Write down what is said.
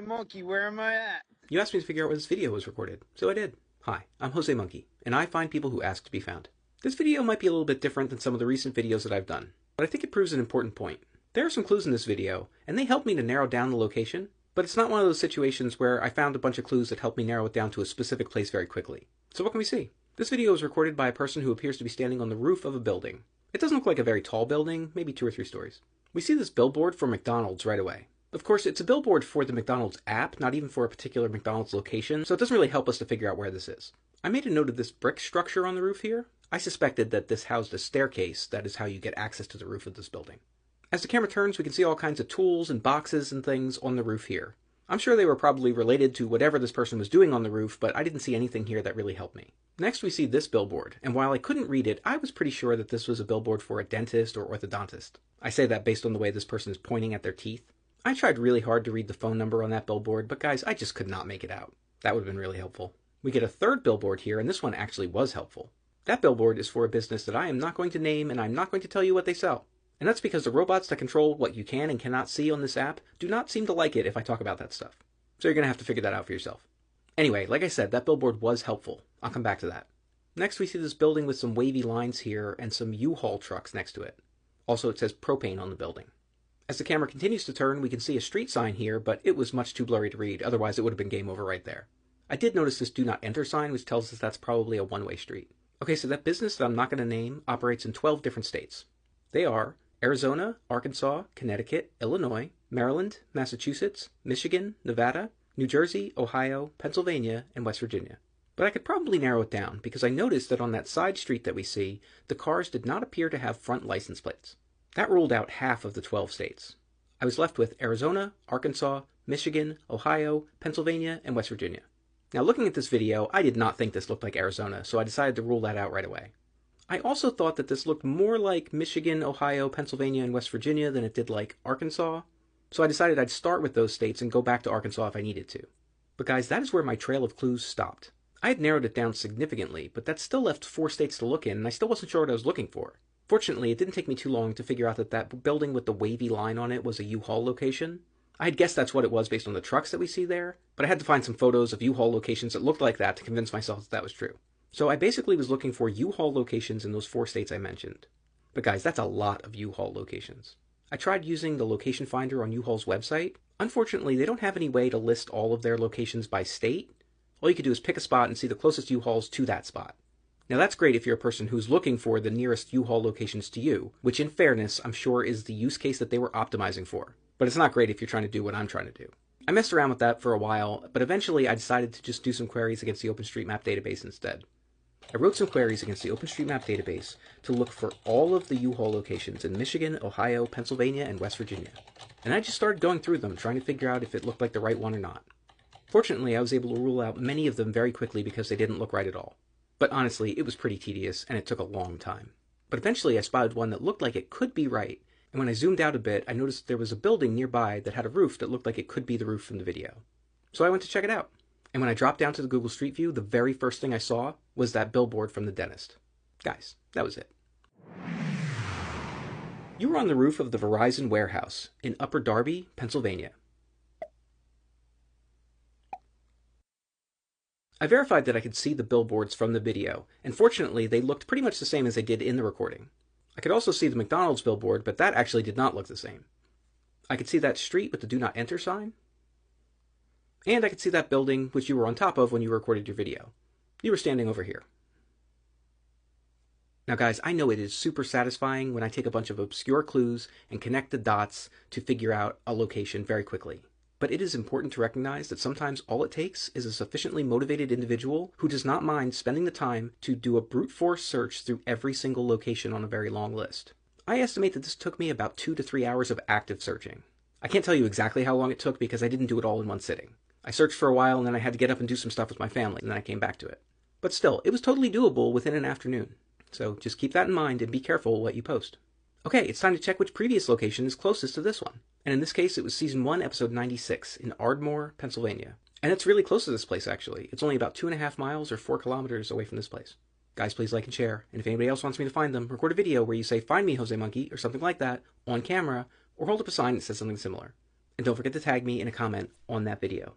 Monkey, where am I at? You asked me to figure out where this video was recorded, so I did. Hi, I'm Jose Monkey, and I find people who ask to be found. This video might be a little bit different than some of the recent videos that I've done, but I think it proves an important point. There are some clues in this video, and they help me to narrow down the location, but it's not one of those situations where I found a bunch of clues that help me narrow it down to a specific place very quickly. So what can we see? This video was recorded by a person who appears to be standing on the roof of a building. It doesn't look like a very tall building, maybe 2 or 3 stories. We see this billboard for McDonald's right away. Of course, it's a billboard for the McDonald's app, not even for a particular McDonald's location, so it doesn't really help us to figure out where this is. I made a note of this brick structure on the roof here. I suspected that this housed a staircase. That is how you get access to the roof of this building. As the camera turns, we can see all kinds of tools and boxes and things on the roof here. I'm sure they were probably related to whatever this person was doing on the roof, but I didn't see anything here that really helped me. Next, we see this billboard, and while I couldn't read it, I was pretty sure that this was a billboard for a dentist or orthodontist. I say that based on the way this person is pointing at their teeth. I tried really hard to read the phone number on that billboard, but guys, I just could not make it out. That would have been really helpful. We get a third billboard here, and this one actually was helpful. That billboard is for a business that I am not going to name, and I'm not going to tell you what they sell. And that's because the robots that control what you can and cannot see on this app do not seem to like it if I talk about that stuff. So you're going to have to figure that out for yourself. Anyway, like I said, that billboard was helpful. I'll come back to that. Next, we see this building with some wavy lines here and some U-Haul trucks next to it. Also, it says propane on the building. As the camera continues to turn, we can see a street sign here, but it was much too blurry to read, otherwise it would have been game over right there. I did notice this do not enter sign, which tells us that's probably a one-way street. Okay, so that business that I'm not going to name operates in 12 different states. They are Arizona, Arkansas, Connecticut, Illinois, Maryland, Massachusetts, Michigan, Nevada, New Jersey, Ohio, Pennsylvania, and West Virginia. But I could probably narrow it down, because I noticed that on that side street that we see, the cars did not appear to have front license plates. That ruled out half of the 12 states. I was left with Arizona, Arkansas, Michigan, Ohio, Pennsylvania, and West Virginia. Now, looking at this video, I did not think this looked like Arizona, so I decided to rule that out right away. I also thought that this looked more like Michigan, Ohio, Pennsylvania, and West Virginia than it did like Arkansas, so I decided I'd start with those states and go back to Arkansas if I needed to. But guys, that is where my trail of clues stopped. I had narrowed it down significantly, but that still left 4 states to look in, and I still wasn't sure what I was looking for. Fortunately, it didn't take me too long to figure out that that building with the wavy line on it was a U-Haul location. I had guessed that's what it was based on the trucks that we see there, but I had to find some photos of U-Haul locations that looked like that to convince myself that was true. So I basically was looking for U-Haul locations in those 4 states I mentioned. But guys, that's a lot of U-Haul locations. I tried using the location finder on U-Haul's website. Unfortunately, they don't have any way to list all of their locations by state. All you can do is pick a spot and see the closest U-Hauls to that spot. Now that's great if you're a person who's looking for the nearest U-Haul locations to you, which in fairness, I'm sure is the use case that they were optimizing for. But it's not great if you're trying to do what I'm trying to do. I messed around with that for a while, but eventually I decided to just do some queries against the OpenStreetMap database instead. I wrote some queries against the OpenStreetMap database to look for all of the U-Haul locations in Michigan, Ohio, Pennsylvania, and West Virginia. And I just started going through them, trying to figure out if it looked like the right one or not. Fortunately, I was able to rule out many of them very quickly because they didn't look right at all. But honestly, it was pretty tedious, and it took a long time. But eventually I spotted one that looked like it could be right, and when I zoomed out a bit, I noticed there was a building nearby that had a roof that looked like it could be the roof from the video. So I went to check it out. And when I dropped down to the Google Street View, the very first thing I saw was that billboard from the dentist. Guys, that was it. You were on the roof of the Verizon warehouse in Upper Darby, Pennsylvania. I verified that I could see the billboards from the video, and fortunately they looked pretty much the same as they did in the recording. I could also see the McDonald's billboard, but that actually did not look the same. I could see that street with the Do Not Enter sign, and I could see that building which you were on top of when you recorded your video. You were standing over here. Now guys, I know it is super satisfying when I take a bunch of obscure clues and connect the dots to figure out a location very quickly. But it is important to recognize that sometimes all it takes is a sufficiently motivated individual who does not mind spending the time to do a brute force search through every single location on a very long list. I estimate that this took me about 2 to 3 hours of active searching. I can't tell you exactly how long it took because I didn't do it all in one sitting. I searched for a while and then I had to get up and do some stuff with my family and then I came back to it. But still, it was totally doable within an afternoon. So just keep that in mind and be careful what you post. Okay, it's time to check which previous location is closest to this one. And in this case, it was Season 1, Episode 96 in Ardmore, Pennsylvania. And it's really close to this place, actually. It's only about 2.5 miles or 4 kilometers away from this place. Guys, please like and share. And if anybody else wants me to find them, record a video where you say, "Find me, Jose Monkey," or something like that, on camera, or hold up a sign that says something similar. and don't forget to tag me in a comment on that video.